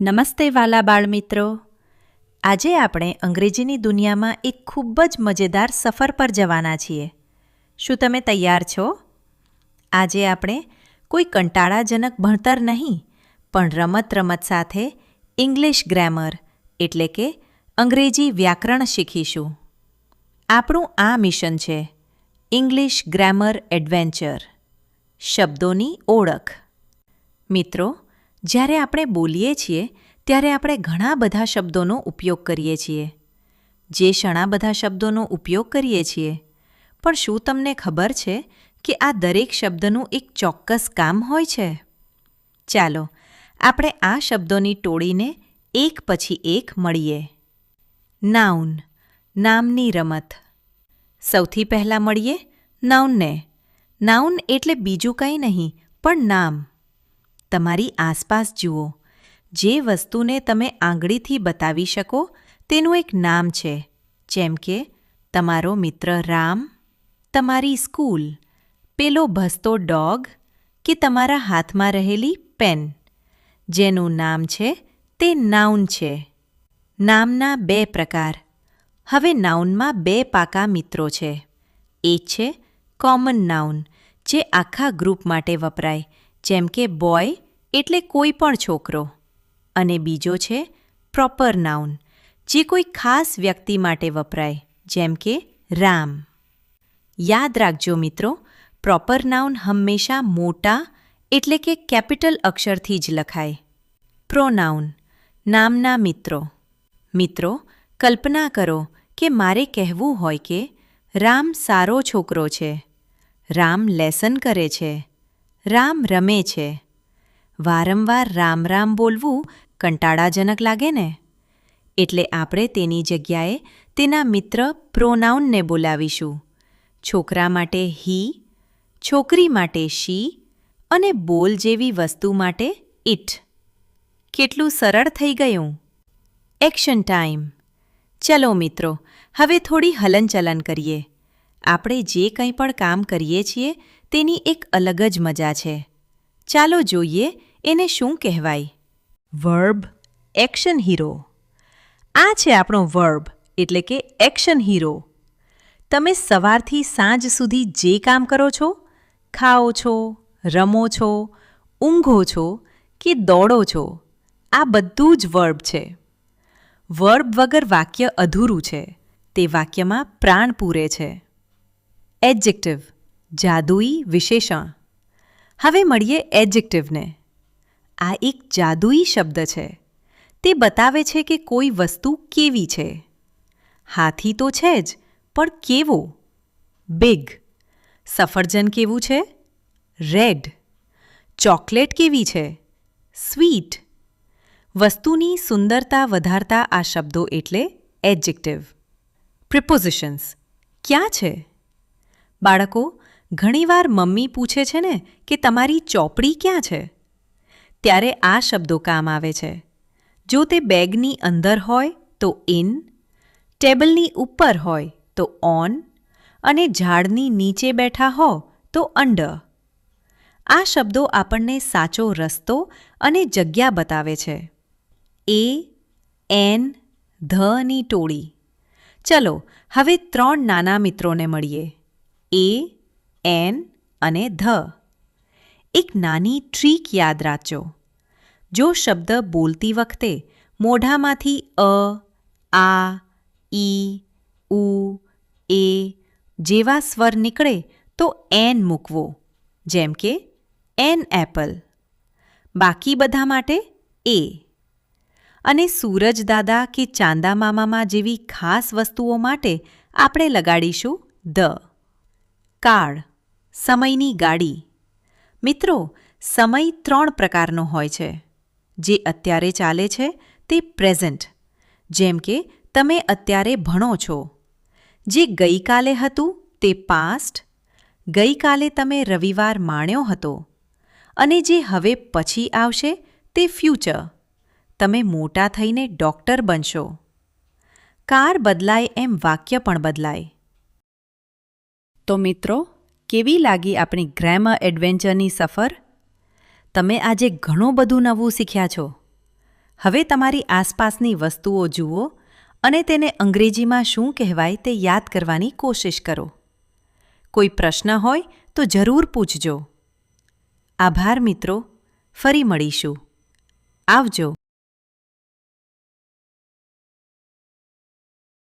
નમસ્તે વાલા બાળમિત્રો. આજે આપણે અંગ્રેજીની દુનિયામાં એક ખૂબ જ મજેદાર સફર પર જવાના છીએ. શું તમે તૈયાર છો? આજે આપણે કોઈ કંટાળાજનક ભણતર નહીં, પણ રમત સાથે ઇંગ્લિશ ગ્રામર એટલે કે અંગ્રેજી વ્યાકરણ શીખીશું. આપણું આ મિશન છે ઇંગ્લિશ ગ્રામર એડવેન્ચર. શબ્દોની ઓળખ. મિત્રો, જ્યારે આપણે બોલીએ છીએ ત્યારે આપણે ઘણા બધા શબ્દોનો ઉપયોગ કરીએ છીએ. જે ઘણા બધા શબ્દોનો ઉપયોગ કરીએ છીએ, પણ શું તમને ખબર છે કે આ દરેક શબ્દનું એક ચોક્કસ કામ હોય છે? ચાલો આપણે આ શબ્દોની ટોળીને એક પછી એક મળીએ. નાઉન, નામની રમત. સૌથી પહેલાં મળીએ નાઉનને. નાઉન એટલે બીજું કંઈ નહીં પણ નામ. તમારી આસપાસ જુઓ. જે વસ્તુને તમે આંગળીથી બતાવી શકો તેનું એક નામ છે. જેમ કે તમારો મિત્ર રામ, તમારી સ્કૂલ, પેલો ભસતો ડોગ કે તમારા હાથમાં રહેલી પેન. જેનું નામ છે તે નાઉન છે. નામના બે પ્રકાર. હવે નાઉનમાં બે પાકા મિત્રો છે. એક છે કોમન નાઉન, જે આખા ગ્રુપ માટે વપરાય, જેમ કે બોય એટલે કોઈ પણ છોકરો. અને બીજો છે પ્રોપર નાઉન, જે કોઈ ખાસ વ્યક્તિ માટે વપરાય, જેમ કે રામ. યાદ રાખજો મિત્રો, પ્રોપર નાઉન હંમેશા મોટા એટલે કે કેપિટલ અક્ષરથી જ લખાય. પ્રોનાઉન, નામના મિત્રો. મિત્રો, કલ્પના કરો કે મારે કહેવું હોય કે રામ સારો છોકરો છે, રામ લેસન કરે છે, રામ રમે છે. વારંવાર રામ રામ બોલવું કંટાળાજનક લાગે ને? એટલે આપણે તેની જગ્યાએ તેના મિત્ર પ્રોનાઉનને બોલાવીશું. છોકરા માટે હી, છોકરી માટે શી અને બોલ જેવી વસ્તુ માટે ઇટ. કેટલું સરળ થઈ ગયું! Action time. ચલો મિત્રો, હવે થોડી હલનચલન કરીએ. આપણે જે કંઈ પણ કામ કરીએ છીએ તેની એક અલગ જ મજા છે. ચાલો જોઈએ એને શું કહેવાય. Verb action hero. આ છે આપણો વર્બ એટલે કે એક્શન હીરો. તમે સવારથી સાંજ સુધી જે કામ કરો છો, ખાઓ છો, રમો છો, ઊંઘો છો કે દોડો છો, આ બધું જ વર્બ છે. વર્બ વગર વાક્ય અધૂરું છે. તે વાક્યમાં પ્રાણ પૂરે છે. એડજેક્ટિવ, જાદુઈ વિશેષણ. હવે મળીએ એડજેક્ટિવને. આ એક જાદુઈ શબ્દ છે. તે બતાવે છે કે કોઈ વસ્તુ કેવી છે. હાથી તો છે જ, પણ કેવો? બિગ. સફરજન કેવું છે? રેડ. ચોકલેટ કેવી છે? સ્વીટ. વસ્તુની સુંદરતા વધારતા આ શબ્દો એટલે એડજેક્ટિવ. પ્રિપોઝિશન્સ ક્યાં છે? બાળકો, ઘણીવાર મમ્મી પૂછે છે ને કે તમારી ચોપડી ક્યાં છે? ત્યારે આ શબ્દો કામ આવે છે. જો તે બેગની અંદર હોય તો ઇન, ટેબલની ઉપર હોય તો ઓન અને ઝાડની નીચે બેઠા હો તો અંડર. આ શબ્દો આપણને સાચો રસ્તો અને જગ્યા બતાવે છે. એ, એન, ધની ટોળી. ચલો હવે 3 નાના મિત્રોને મળીએ. એ, એન અને ધ. એક નાની ટ્રીક યાદ રાખજો. જો શબ્દ બોલતી વખતે મોઢામાંથી અ, આ, ઈ, ઉ, એ જેવા સ્વર નીકળે તો એન મૂકવો, જેમ કે એન એપલ. બાકી બધા માટે એ. અને સૂરજ દાદા કે ચાંદા મામા જેવી ખાસ વસ્તુઓ માટે આપણે લગાડીશું ધ. કાળ, સમયની ગાડી. મિત્રો, સમય 3 પ્રકારનો હોય છે. જે અત્યારે ચાલે છે તે પ્રેઝન્ટ, જેમ કે તમે અત્યારે ભણો છો. જે ગઈકાલે હતું તે પાસ્ટ, ગઈકાલે તમે રવિવાર માણ્યો હતો. અને જે હવે પછી આવશે તે ફ્યુચર, તમે મોટા થઈને ડૉક્ટર બનશો. કાર બદલાય એમ વાક્ય પણ બદલાય. તો મિત્રો, કેવી લાગી આપણી ગ્રામર એડવેન્ચરની સફર? તમે આજે ઘણું બધું નવું શીખ્યા છો. હવે તમારી આસપાસની વસ્તુઓ જુઓ અને તેને અંગ્રેજીમાં શું કહેવાય તે યાદ કરવાની કોશિશ કરો. કોઈ પ્રશ્ન હોય તો જરૂર પૂછજો. આભાર મિત્રો, ફરી મળીશું. આવજો.